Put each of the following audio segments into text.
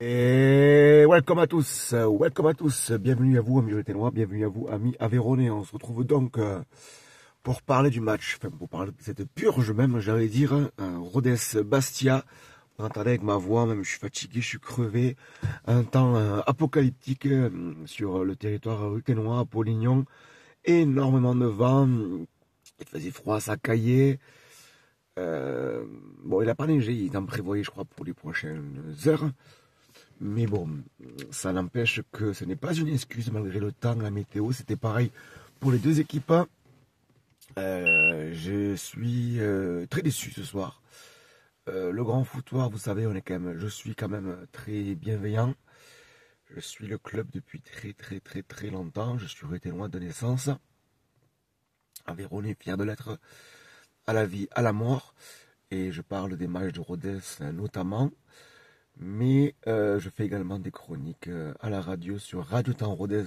Et welcome à tous, bienvenue à vous amis Ténois, bienvenue à vous amis Aveyronnais. On se retrouve donc pour parler du match, enfin pour parler de cette purge même, j'allais dire, Rodez-Bastia. Vous entendez avec ma voix, même je suis fatigué, je suis crevé. Un temps apocalyptique sur le territoire ruténois, à Polignon. Énormément de vent, il faisait froid, ça caillait. Bon, il n'a pas neigé, il en prévoyait je crois pour les prochaines heures. Mais bon, ça n'empêche que ce n'est pas une excuse malgré le temps, la météo. C'était pareil pour les deux équipes. Je suis très déçu ce soir. Le grand foutoir, vous savez, je suis quand même très bienveillant. Je suis le club depuis très longtemps. Je suis ruténois de naissance. Aveyronnais, fier de l'être à la vie, à la mort. Et je parle des matchs de Rodez notamment. Mais je fais également des chroniques à la radio sur Radio Temps Rodez,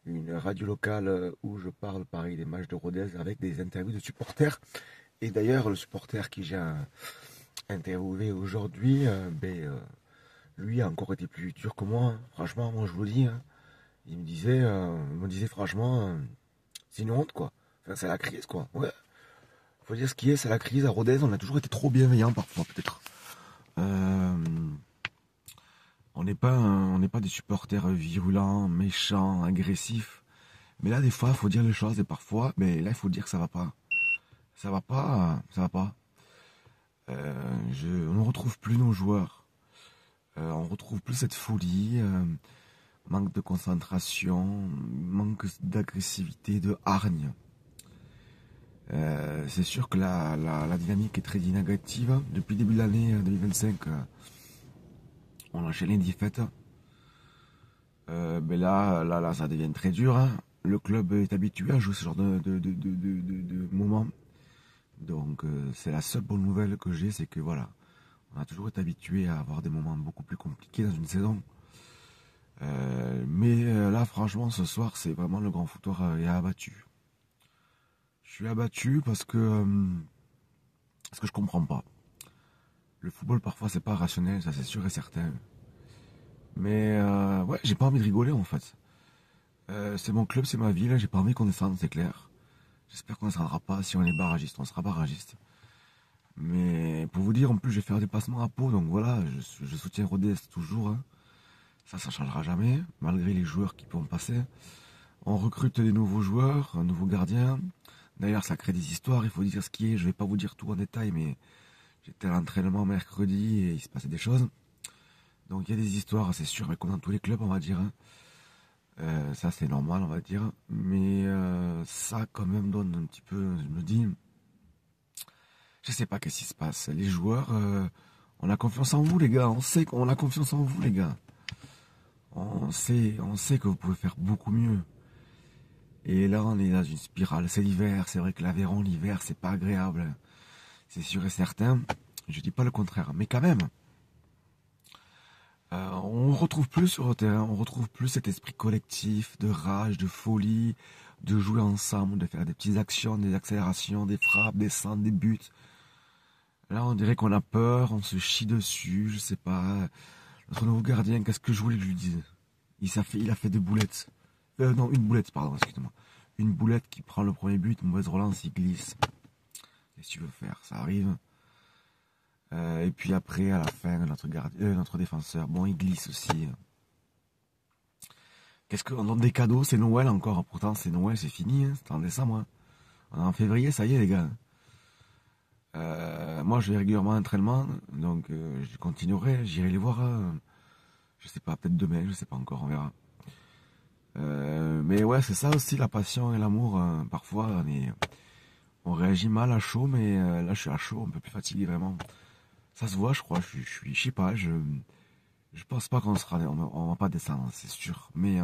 une radio locale où je parle pareil des matchs de Rodez avec des interviews de supporters. Et d'ailleurs, le supporter qui j'ai interviewé aujourd'hui, lui a encore été plus dur que moi. Hein. Franchement, moi je vous le dis, hein. Il me disait franchement, c'est une honte quoi. Enfin, c'est la crise quoi. Ouais. Faut dire ce qui est, c'est la crise à Rodez. On a toujours été trop bienveillants parfois peut-être. On n'est pas des supporters virulents, méchants, agressifs. Mais là, des fois, il faut dire les choses et parfois, mais là, il faut dire que ça va pas. Ça va pas, ça va pas. On ne retrouve plus nos joueurs. On retrouve plus cette folie, manque de concentration, manque d'agressivité, de hargne. C'est sûr que la dynamique est très négative. Depuis le début de l'année 2025, on a enchaîné 10 fêtes. Mais là, ça devient très dur. Hein. Le club est habitué à jouer ce genre de moments. Donc, c'est la seule bonne nouvelle que j'ai, c'est que voilà, on a toujours été habitué à avoir des moments beaucoup plus compliqués dans une saison. Mais là, franchement, ce soir, c'est vraiment le grand foutoir est abattu. Je suis abattu parce que je comprends pas. Le football, parfois, c'est pas rationnel, ça c'est sûr et certain. Mais ouais, j'ai pas envie de rigoler en fait. C'est mon club, c'est ma ville, j'ai pas envie qu'on descende, c'est clair. J'espère qu'on ne descendra pas. Si on est barragiste, on sera barragiste. Mais pour vous dire, en plus, je vais faire des passements à Pau, donc voilà, je soutiens Rodez toujours. Hein. Ça changera jamais, malgré les joueurs qui pourront passer. On recrute des nouveaux joueurs, un nouveau gardien. D'ailleurs, ça crée des histoires, il faut dire ce qui est. Je vais pas vous dire tout en détail, mais j'étais à l'entraînement mercredi et il se passait des choses. Donc il y a des histoires, c'est sûr, mais comme dans tous les clubs, on va dire. Hein. Ça c'est normal on va dire, mais ça quand même donne un petit peu, je me dis, je sais pas qu'est-ce qui se passe, les joueurs, on a confiance en vous les gars, on sait qu'on a confiance en vous les gars, on sait que vous pouvez faire beaucoup mieux, et là on est dans une spirale, c'est l'hiver, c'est vrai que l'Aveyron l'hiver c'est pas agréable, c'est sûr et certain, je dis pas le contraire, mais quand même, on retrouve plus sur le terrain, on retrouve plus cet esprit collectif, de rage, de folie, de jouer ensemble, de faire des petites actions, des accélérations, des frappes, des centres, des buts. Là, on dirait qu'on a peur, on se chie dessus, je sais pas. Notre nouveau gardien, qu'est-ce que je voulais que je lui dise? Il a fait deux boulettes. Non, une boulette, pardon, excusez-moi. Une boulette qui prend le premier but, mauvaise relance, il glisse. Qu'est-ce que tu veux faire? Ça arrive. Et puis après, à la fin, notre défenseur, bon, il glisse aussi. Qu'est-ce qu'on donne des cadeaux? C'est Noël encore. Pourtant, c'est Noël, c'est fini. Hein. C'est en décembre. Hein. On est en février, ça y est, les gars. Moi, je vais régulièrement à l'entraînement, donc je continuerai. J'irai les voir. Je sais pas, peut-être demain, je sais pas encore, on verra. Mais ouais, c'est ça aussi, la passion et l'amour. Parfois, on réagit mal à chaud, mais là, je suis à chaud, un peu plus fatigué, vraiment. Ça se voit, je crois. Je sais pas, je pense pas on va pas descendre, c'est sûr. Mais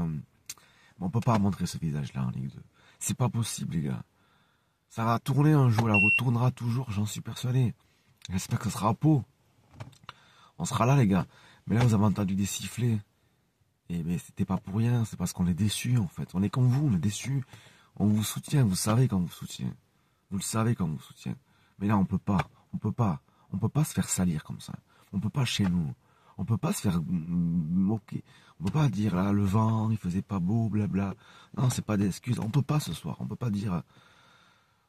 on peut pas montrer ce visage-là en Ligue 2. C'est pas possible, les gars. Ça va tourner un jour, la route tournera toujours, j'en suis persuadé. J'espère que ce sera à Pau. On sera là, les gars. Mais là, vous avez entendu des sifflets. Et mais c'était pas pour rien, c'est parce qu'on est déçus, en fait. On est comme vous, on est déçus. On vous soutient, vous savez quand on vous soutient. Vous le savez quand on vous soutient. Mais là, on peut pas se faire salir comme ça. On peut pas chez nous. On peut pas se faire moquer. On peut pas dire là le vent, il faisait pas beau, blabla. Non, c'est pas des excuses. On peut pas ce soir. On peut pas dire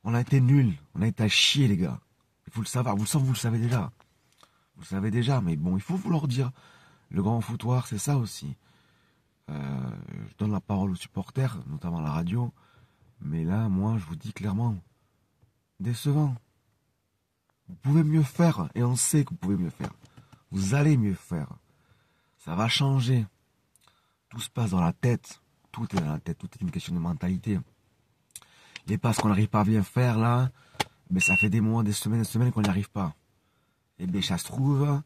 on a été nuls, on a été à chier les gars. Il faut le savoir. Vous le savez déjà. Vous le savez déjà, mais bon, il faut vous leur dire. Le grand foutoir, c'est ça aussi. Je donne la parole aux supporters, notamment à la radio. Mais là, moi, je vous dis clairement, décevant. Vous pouvez mieux faire, et on sait que vous pouvez mieux faire. Vous allez mieux faire. Ça va changer. Tout se passe dans la tête. Tout est dans la tête. Tout est une question de mentalité. Et parce qu'on n'arrive pas à bien faire là, mais ça fait des mois, des semaines qu'on n'y arrive pas. Et bien ça se trouve,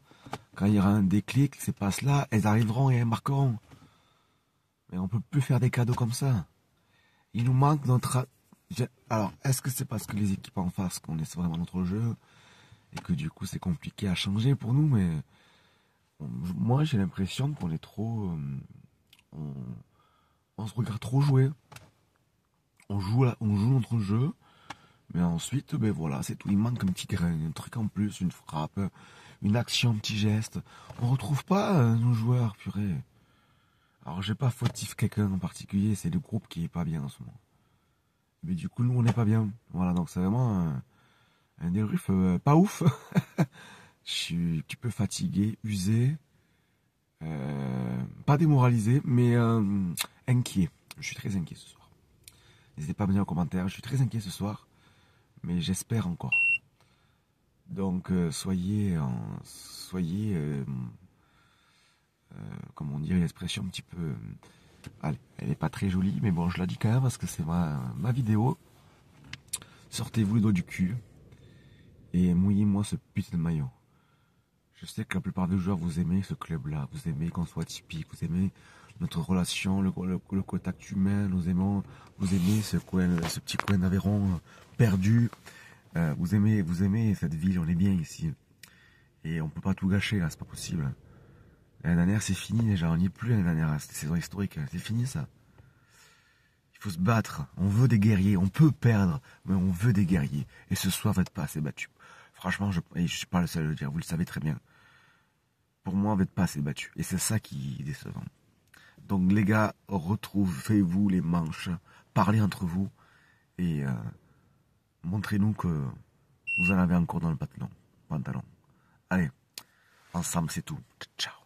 quand il y aura un déclic, ces passes-là, elles arriveront et elles marqueront. Mais on peut plus faire des cadeaux comme ça. Il nous manque notre... Alors, est-ce que c'est parce que les équipes en face connaissent vraiment notre jeu et que du coup c'est compliqué à changer pour nous, mais moi j'ai l'impression qu'on est trop... on se regarde trop jouer. On joue notre jeu, mais ensuite, ben voilà, c'est tout. Il manque un petit grain, un truc en plus, une frappe, une action, un petit geste. On retrouve pas nos joueurs, purée. Alors j'ai pas fautif quelqu'un en particulier, c'est le groupe qui est pas bien en ce moment. Mais du coup, nous on n'est pas bien. Voilà, donc c'est vraiment un débrief pas ouf. Je suis un petit peu fatigué, usé, pas démoralisé, mais inquiet. Je suis très inquiet ce soir. N'hésitez pas à me dire en commentaire, je suis très inquiet ce soir, mais j'espère encore. Donc soyez, comme on dirait l'expression un petit peu, allez, elle est pas très jolie, mais bon, je la dis quand même parce que c'est ma vidéo. Sortez-vous le dos du cul et mouillez-moi ce putain de maillot. Je sais que la plupart des joueurs, vous aimez ce club-là, vous aimez qu'on soit typique, vous aimez notre relation, le contact humain, vous aimez ce petit coin d'Aveyron perdu. Vous aimez cette ville, on est bien ici. Et on peut pas tout gâcher là, c'est pas possible. L'année dernière c'est fini déjà, on n'y est plus l'année dernière, c'était saison historique, c'est fini ça. Il faut se battre, on veut des guerriers, on peut perdre, mais on veut des guerriers. Et ce soir, vous n'êtes pas assez battu. Franchement, je suis pas le seul à le dire, vous le savez très bien. Pour moi, vous n'êtes pas assez battu. Et c'est ça qui est décevant. Donc les gars, retrouvez-vous les manches, parlez entre vous, et montrez-nous que vous en avez encore dans le pantalon. Allez, ensemble c'est tout. Ciao.